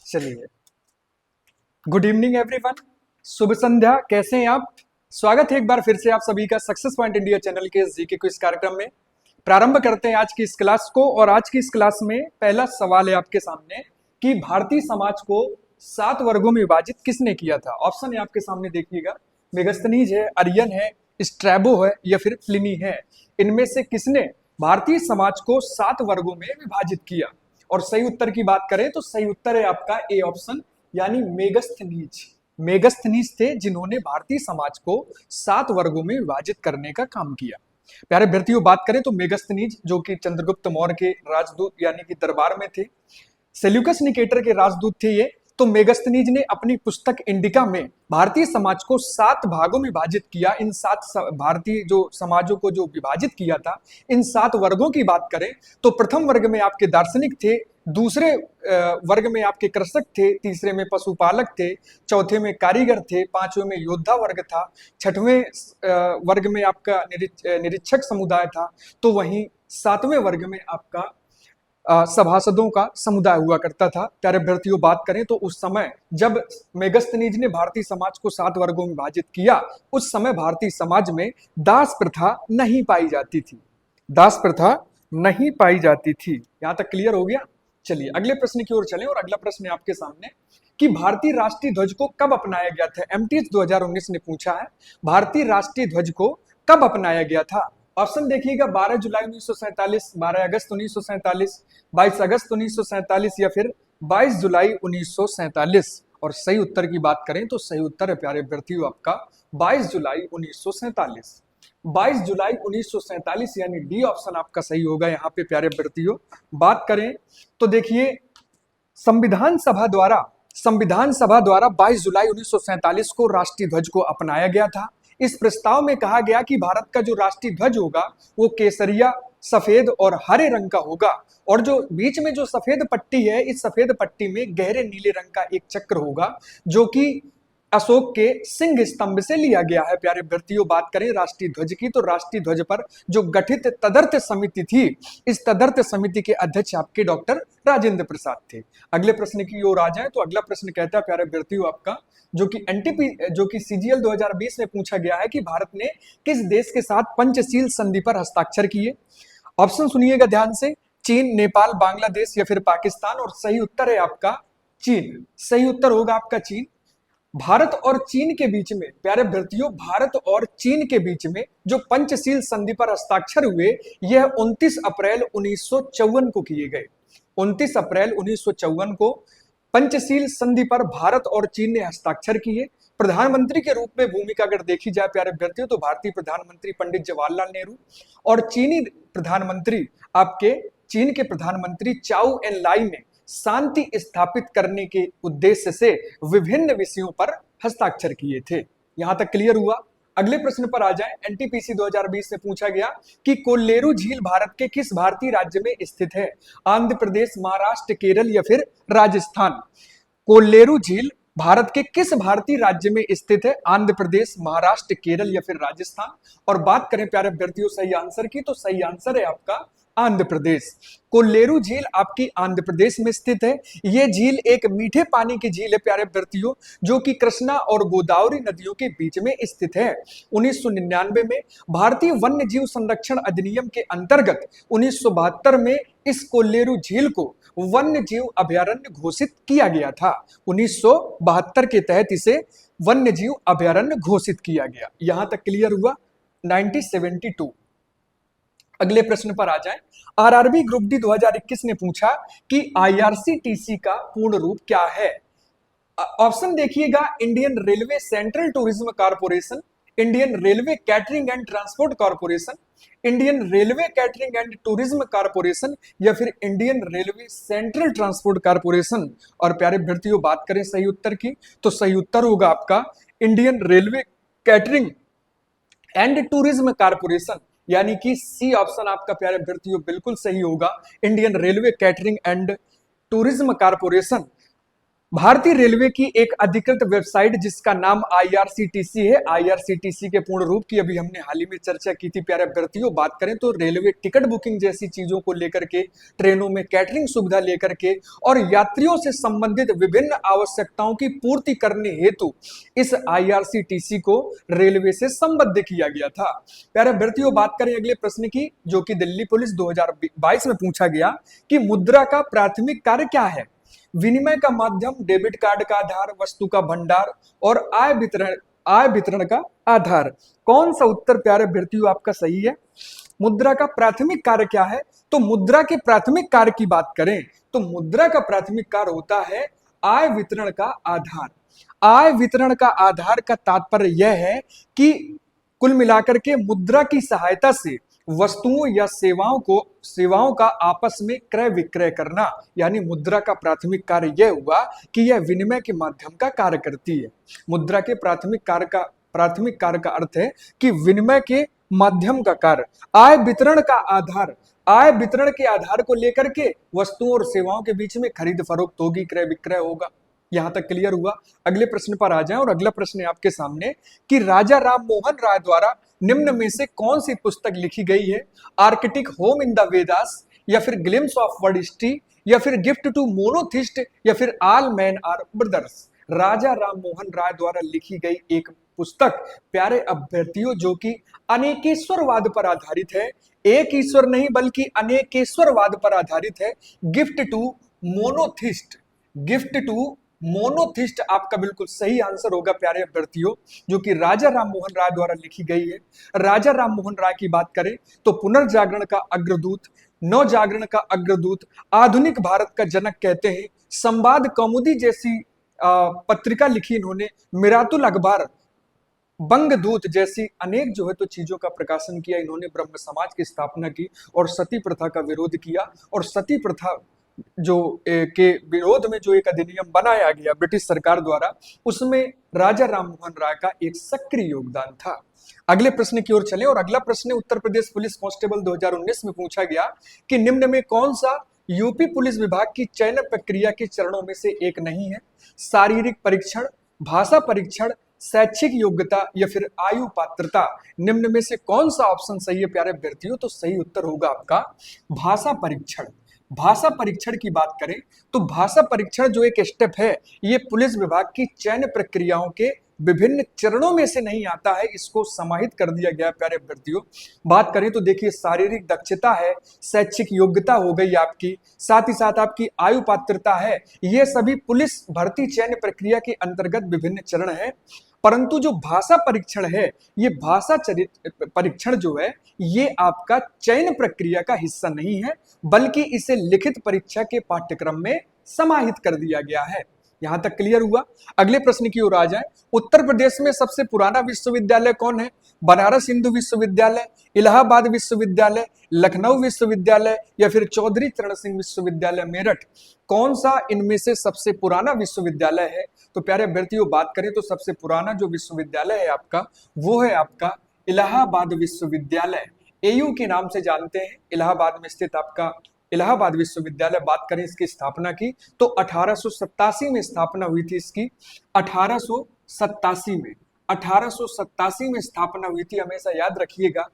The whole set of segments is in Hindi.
चलिए, गुड इवनिंग एवरीवन। शुभ संध्या। कैसे हैं आप? स्वागत है एक बार फिर से आप सभी का सक्सेस पॉइंट इंडिया चैनल के जीके क्विज कार्यक्रम में। प्रारंभ करते हैं आज की इस क्लास को। और आज की इस क्लास में पहला सवाल है आपके सामने कि भारतीय समाज को 7 वर्गों में विभाजित किसने किया था। ऑप्शन है आपके सामने, देखिएगा। मेगस्थनीज है, अरियन है, स्ट्रैबो है या फिर प्लिनी है। इनमें से किसने भारतीय समाज को 7 वर्गों में विभाजित किया? और सही उत्तर की बात करें तो सही उत्तर है आपका ए ऑप्शन, यानी मेगस्थनीज। मेगस्थनीज थे जिन्होंने भारतीय समाज को 7 वर्गों में विभाजित करने का काम किया। प्यारे अभ्यर्थियों, बात करें तो मेगस्थनीज जो कि चंद्रगुप्त मौर्य के राजदूत यानी कि दरबार में थे, सेल्यूकस निकेटर के राजदूत थे ये। तो मेगस्थनीज ने अपनी पुस्तक इंडिका में भारतीय समाज को 7 भागों में विभाजित किया। इन 7 भारतीय जो समाजों को जो विभाजित किया था, इन 7 वर्गों की बात करें तो प्रथम वर्ग में आपके दार्शनिक थे, दूसरे वर्ग में आपके कृषक थे, तीसरे में पशुपालक थे, चौथे में कारीगर थे, पांचवें में योद्धा वर्ग था, छठवें वर्ग में आपका निरीक्षक समुदाय था, तो वहीं 7वें वर्ग में आपका सभासदों का समुदाय हुआ करता था। प्यारे अभ्यर्थियों, बात करें तो उस समय जब मेगस्थनीज ने भारतीय समाज को 7 वर्गों में विभाजित किया, उस समय भारतीय समाज में दास प्रथा नहीं पाई जाती थी। दास प्रथा नहीं पाई जाती थी। यहां तक क्लियर हो गया? चलिए अगले प्रश्न की ओर चलें। और अगला प्रश्न है आपके सामने कि भारतीय राष्ट्रीय ध्वज को कब अपनाया गया था। एमटीएस 2019 ने पूछा है, भारतीय राष्ट्रीय ध्वज को कब अपनाया गया था। ऑप्शन देखिएगा, 12 जुलाई 1947, 12 अगस्त 1947, 22 अगस्त 1947 या फिर 22 जुलाई 1947। और सही उत्तर की बात करें तो सही उत्तर है प्यारे अभ्यर्थियों आपका 22 जुलाई 1947। 22 जुलाई 1947 यानी डी ऑप्शन आपका सही होगा यहाँ पे प्यारे अभ्यर्थियों। बात करें तो देखिए, संविधान सभा द्वारा 22 जुलाई 1947 को राष्ट्रीय ध्वज को अपनाया गया था। इस प्रस्ताव में कहा गया कि भारत का जो राष्ट्रीय ध्वज होगा वो केसरिया, सफेद और हरे रंग का होगा। और जो बीच में जो सफेद पट्टी है, इस सफेद पट्टी में गहरे नीले रंग का एक चक्र होगा, जो कि अशोक के सिंह स्तंभ से लिया गया है। प्यारे अभ्यर्थियों, बात करें राष्ट्रीय ध्वज की तो राष्ट्रीय ध्वज पर जो गठित तदर्थ समिति थी, इस तदर्थ समिति के अध्यक्ष आपके डॉक्टर राजेंद्र प्रसाद थे। अगले प्रश्न की ओर आ जाए तो अगला प्रश्न कहता है प्यारे अभ्यर्थियों आपका, जो कि सीजीएल 2020 में पूछा गया है कि भारत ने किस देश के साथ पंचशील संधि पर हस्ताक्षर किए। ऑप्शन सुनिएगा ध्यान से, चीन, नेपाल, बांग्लादेश या फिर पाकिस्तान। और सही उत्तर है आपका चीन। सही उत्तर होगा आपका चीन। भारत और चीन के बीच में प्यारे अभ्यर्थियों, भारत और चीन के बीच में जो पंचशील संधि पर हस्ताक्षर हुए, यह 29 अप्रैल 1954 को किए गए। 29 अप्रैल 1954 को पंचशील संधि पर भारत और चीन ने हस्ताक्षर किए। प्रधानमंत्री के रूप में भूमिका अगर देखी जाए प्यारे अभ्यर्थियों, तो भारतीय प्रधानमंत्री पंडित जवाहरलाल नेहरू और चीनी प्रधानमंत्री चीन के प्रधानमंत्री चाउ एन लाई ने शांति स्थापित करने के उद्देश्य से विभिन्न विषयों पर हस्ताक्षर किए थे। यहां तक क्लियर हुआ? अगले प्रश्न पर आ जाएं। एनटीपीसी 2020 से पूछा गया कि कोल्लेरू झील भारत के किस भारतीय राज्य में स्थित है। आंध्र प्रदेश, महाराष्ट्र, केरल या फिर राजस्थान। कोल्लेरू झील भारत के किस भारतीय राज्य में स्थित है? आंध्र प्रदेश, महाराष्ट्र, केरल या फिर राजस्थान। और बात करें प्यारे अभ्यर्थियों सही आंसर की, तो सही आंसर है आपका आंध्र प्रदेश। कोल्लेरू झील आपकी आंध्र प्रदेश में स्थित है। यह झील एक मीठे पानी की झील है प्यारे अभ्यर्थियों, जो कि कृष्णा और गोदावरी नदियों के बीच में स्थित है। 1999 में भारतीय वन्य जीव संरक्षण अधिनियम के अंतर्गत 1972 में इस कोल्लेरू झील को वन्य जीव अभयारण्य घोषित किया गया था। 1972 के तहत इसे वन्य जीव अभयारण्य घोषित किया गया। यहां तक क्लियर हुआ? 1972। अगले प्रश्न पर आ जाएं। आरआरबी ग्रुप डी 2021 ने पूछा कि आईआरसीटीसी का पूर्ण रूप क्या है। ऑप्शन देखिएगा, Indian railway central tourism corporation, Indian railway catering and transport corporation, Indian railway catering and tourism corporation या फिर Indian railway central transport corporation. और प्यारे अभ्यर्थियों, बात करें सही उत्तर की, तो सही उत्तर होगा आपका Indian railway catering and tourism corporation, यानी कि सी ऑप्शन आपका प्यारे अभ्यर्थियों बिल्कुल सही होगा। Indian railway catering and tourism corporation भारतीय रेलवे की एक अधिकृत वेबसाइट जिसका नाम आईआरसीटीसी है। आईआरसीटीसी के पूर्ण रूप की अभी हमने हाल ही में चर्चा की थी प्यारे अभ्यर्थियों। बात करें तो रेलवे टिकट बुकिंग जैसी चीजों को लेकर के, ट्रेनों में कैटरिंग सुविधा लेकर के और यात्रियों से संबंधित विभिन्न आवश्यकताओं की पूर्ति करने हेतु इस आईआरसीटीसी को रेलवे से संबद्ध किया गया था। प्यारे अभ्यर्थियों, बात करें अगले प्रश्न की, जो कि दिल्ली पुलिस 2022 में पूछा गया कि मुद्रा का प्राथमिक कार्य क्या है। विनिमय का माध्यम, डेबिट कार्ड का आधार, वस्तु का भंडार और आय वितरण का आधार। कौन सा उत्तर प्यारे अभ्यर्थियों आपका सही है? मुद्रा का प्राथमिक कार्य क्या है? तो मुद्रा के प्राथमिक कार्य की बात करें तो मुद्रा का प्राथमिक कार्य होता है आय वितरण का आधार। आय वितरण का आधार का तात्पर्य यह है कि कुल मिलाकर के मुद्रा की सहायता से वस्तुओं या सेवाओं का आपस में क्रय विक्रय करना, यानी मुद्रा का प्राथमिक कार्य यह हुआ कि यह विनिमय के माध्यम का कार्य करती है। मुद्रा के प्राथमिक कार्य का अर्थ है कि विनिमय के माध्यम का कार्य। आय वितरण का आधार, आय वितरण के आधार को लेकर के वस्तुओं और सेवाओं के बीच में खरीद फरोख्त होगी, क्रय विक्रय होगा। यहां तक क्लियर हुआ? अगले प्रश्न पर आ जाएं और अगला प्रश्न है आपके सामने कि राजा राम मोहन राय द्वारा निम्न में से कौन सी पुस्तक लिखी गई है? Arctic home in the Vedas, या फिर ग्लिम्स ऑफ वर्ल्ड हिस्ट्री, या फिर गिफ्ट टू मोनोथिस्ट, या फिर ऑल मैन आर ब्रदर्स। राजा राम मोहन राय द्वारा लिखी गई एक पुस्तक प्यारे अभ्यर्थियों जो कि अनेकेश्वरवाद पर आधारित है। एक ईश्वर नहीं बल्कि अनेकेश्वरवाद पर आधारित है। Gift to monotheist, gift to monotheist आपका बिल्कुल सही आंसर होगा प्यारे अभ्यर्थियों, जो कि राजा राम मोहन राय द्वारा लिखी गई है। राजा राम मोहन राय की बात करें तो पुनर्जागरण का अग्रदूत, नवजागरण का अग्रदूत, आधुनिक भारत का जनक कहते हैं। संवाद कौमुदी जैसी पत्रिका लिखी इन्होंने। मिरातुल अखबार, बंगदूत जैसी अनेक जो है तो चीजों का प्रकाशन किया इन्होंने। ब्रह्म समाज की स्थापना की और सती प्रथा का विरोध किया, और सती प्रथा के विरोध में जो एक अधिनियम बनाया गया ब्रिटिश सरकार द्वारा, उसमें राजा राम मोहन राय का एक सक्रिय योगदान था। अगले प्रश्न की ओर चले और अगला प्रश्न उत्तर प्रदेश पुलिस कांस्टेबल 2019 में पूछा गया कि निम्न में कौन सा यूपी पुलिस विभाग की चयन प्रक्रिया के चरणों में से एक नहीं है? शारीरिक परीक्षण, भाषा परीक्षण, शैक्षिक योग्यता, या फिर आयु पात्रता। निम्न में से कौन सा ऑप्शन सही है प्यारे अभ्यर्थियों? तो सही उत्तर होगा आपका भाषा परीक्षण। भाषा परीक्षण की बात करें तो भाषा परीक्षण जो एक स्टेप है, ये पुलिस विभाग की चयन प्रक्रियाओं के विभिन्न चरणों में से नहीं आता है, इसको समाहित कर दिया गया प्यारे अभ्यर्थियों। बात करें तो देखिए, शारीरिक दक्षता है, शैक्षिक योग्यता हो गई आपकी, साथ ही साथ आपकी आयु पात्रता है। ये सभी पुलिस भर्ती चयन प्रक्रिया के अंतर्गत विभिन्न चरण है। परंतु जो भाषा परीक्षण है, ये भाषा परीक्षण जो है, ये आपका चयन प्रक्रिया का हिस्सा नहीं है, बल्कि इसे लिखित परीक्षा के पाठ्यक्रम में समाहित कर दिया गया है। यहां तक क्लियर हुआ? अगले प्रश्न की ओर आ जाए। उत्तर प्रदेश में सबसे पुराना विश्वविद्यालय कौन है? बनारस हिंदू विश्वविद्यालय, इलाहाबाद विश्वविद्यालय, लखनऊ विश्वविद्यालय, या फिर चौधरी चरण सिंह विश्वविद्यालय मेरठ। कौन सा इनमें से सबसे पुराना विश्वविद्यालय है? तो प्यारे अभ्यर्थियों, बात करें तो सबसे पुराना जो विश्वविद्यालय है आपका, वो है आपका इलाहाबाद विश्वविद्यालय। एयू के नाम से जानते हैं। इलाहाबाद में स्थित आपका इलाहाबाद विश्वविद्यालय। बात करें इसकी स्थापना की तो 1887 में स्थापना हुई थी इसकी। 1887 में 1887 में स्थापना हुई थी, हमेशा याद रखिएगा।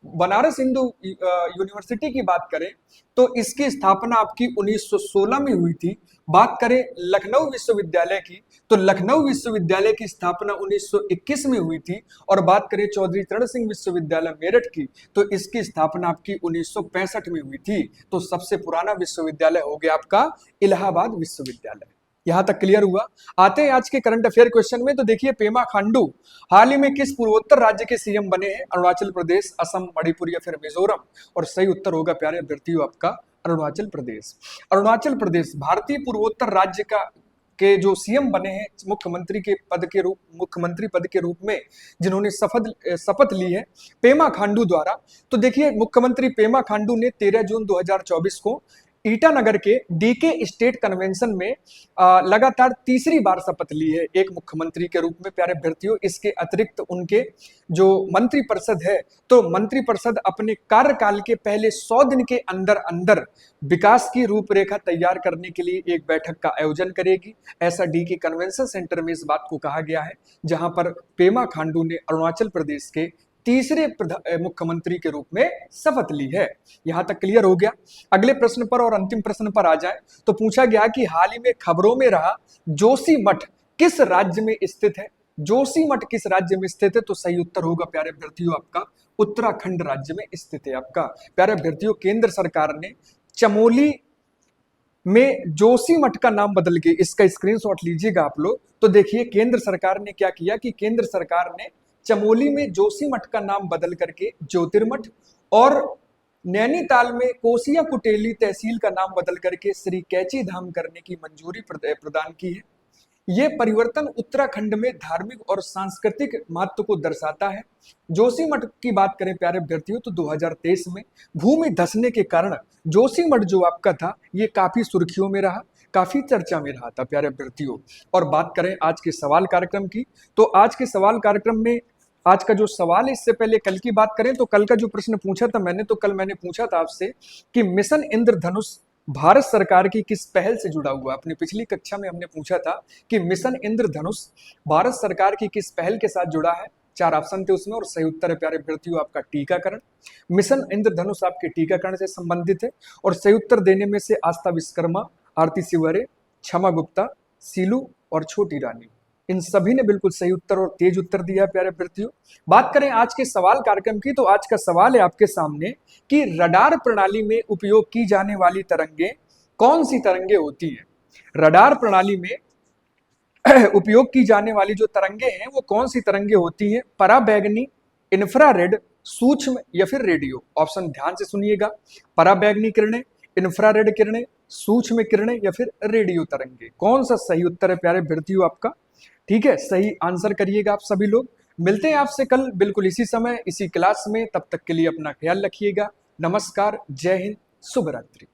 बनारस हिंदू यूनिवर्सिटी की बात करें तो इसकी स्थापना आपकी 1916 में हुई थी। बात करें लखनऊ विश्वविद्यालय की तो लखनऊ विश्वविद्यालय की स्थापना 1921 में हुई थी। और बात करें चौधरी चरण सिंह विश्वविद्यालय मेरठ की तो इसकी स्थापना आपकी 1965 में हुई थी। तो सबसे पुराना विश्वविद्यालय हो गया आपका इलाहाबाद विश्वविद्यालय। यहां तक क्लियर हुआ? आते हैं आज के करंट अफेयर क्वेश्चन में। तो देखिए, पेमा खांडू हाल ही में किस पूर्वोत्तर राज्य के सीएम बने हैं? अरुणाचल प्रदेश, असम, मणिपुर, या फिर मिजोरम? और सही उत्तर होगा प्यारे अभ्यर्थियों आपका अरुणाचल प्रदेश। अरुणाचल प्रदेश भारतीय पूर्वोत्तर राज्य के जो सीएम बने हैं, मुख्यमंत्री पद के रूप में जिन्होंने शपथ ली है पेमा खांडू द्वारा। तो देखिए, मुख्यमंत्री पेमा खांडू ने 13 जून 2024 को ईटानगर के डीके स्टेट कन्वेंशन में लगातार तीसरी बार शपथ ली है एक मुख्यमंत्री के रूप में प्यारे अभ्यर्थियों। इसके अतिरिक्त उनके जो मंत्रिपरिषद है, तो मंत्रिपरिषद अपने कार्यकाल के पहले 100 दिन के अंदर अंदर विकास की रूपरेखा तैयार करने के लिए एक बैठक का आयोजन करेगी। ऐसा डीके कन्वेंशन सेंटर में इस बात को कहा गया है, जहां पर पेमा खांडू ने अरुणाचल प्रदेश के तीसरे मुख्यमंत्री के रूप में शपथ ली है। यहां तक क्लियर हो गया। अगले प्रश्न पर और अंतिम प्रश्न पर आ जाए तो पूछा गया कि हाल ही में खबरों में रहा जोशीमठ किस राज्य में स्थित है। जोशीमठ किस राज्य में स्थित है, तो सही उत्तर होगा प्यारे अभ्यर्थियों आपका उत्तराखंड राज्य में स्थित है। आपका प्यारे अभ्यर्थियों केंद्र सरकार ने चमोली में जोशीमठ का नाम बदल के, इसका स्क्रीनशॉट लीजिएगा आप लोग, तो देखिए केंद्र सरकार ने क्या किया कि केंद्र सरकार ने चमोली में जोशीमठ का नाम बदल करके ज्योतिर्मठ और नैनीताल में कोसिया कुटेली तहसील का नाम बदल करके श्री कैची धाम करने की मंजूरी प्रदान की है। ये परिवर्तन उत्तराखंड में धार्मिक और सांस्कृतिक महत्व को दर्शाता है। जोशीमठ की बात करें प्यारे अभ्यर्थियों तो 2023 में भूमि धंसने के कारण जोशीमठ जो आपका था ये काफी सुर्खियों में रहा, काफी चर्चा में रहा था प्यारे अभ्यर्थियों। और बात करें आज के सवाल कार्यक्रम की, तो आज के सवाल कार्यक्रम में आज का जो सवाल है, इससे पहले कल की बात करें तो कल का जो प्रश्न पूछा था मैंने, तो कल मैंने पूछा था आपसे कि मिशन इंद्रधनुष भारत सरकार की किस पहल से जुड़ा हुआ। अपनी पिछली कक्षा में हमने पूछा था कि मिशन इंद्रधनुष भारत सरकार की किस पहल के साथ जुड़ा है। 4 ऑप्शन थे उसमें और सही उत्तर है प्यारे अभ्यर्थियों आपका टीकाकरण। मिशन इंद्रधनुष आपके टीकाकरण से संबंधित है और सही उत्तर देने में से आस्था विश्वकर्मा, आरती शिवहरे, क्षमा गुप्ता, सीलू और छोटी रानी, इन सभी ने बिल्कुल सही उत्तर और तेज उत्तर दिया है प्यारे अभ्यर्थियों। बात करें आज के सवाल कार्यक्रम की, तो आज का सवाल है आपके सामने कि रडार प्रणाली में उपयोग की जाने वाली तरंगे कौन सी तरंगे होती हैं। रडार प्रणाली में उपयोग की जाने वाली जो तरंगे हैं वो कौन सी तरंगे होती हैं। पराबैंगनी, इंफ्रारेड, सूक्ष्म या फिर रेडियो। ऑप्शन ध्यान से सुनिएगा, पराबैंगनी किरणें, इंफ्रारेड किरणें, सूक्ष्म किरणें या फिर रेडियो तरंगे। कौन सा सही उत्तर है प्यारे अभ्यर्थियों आपका। ठीक है, सही आंसर करिएगा आप सभी लोग। मिलते हैं आपसे कल बिल्कुल इसी समय इसी क्लास में, तब तक के लिए अपना ख्याल रखिएगा। नमस्कार, जय हिंद, शुभ रात्रि।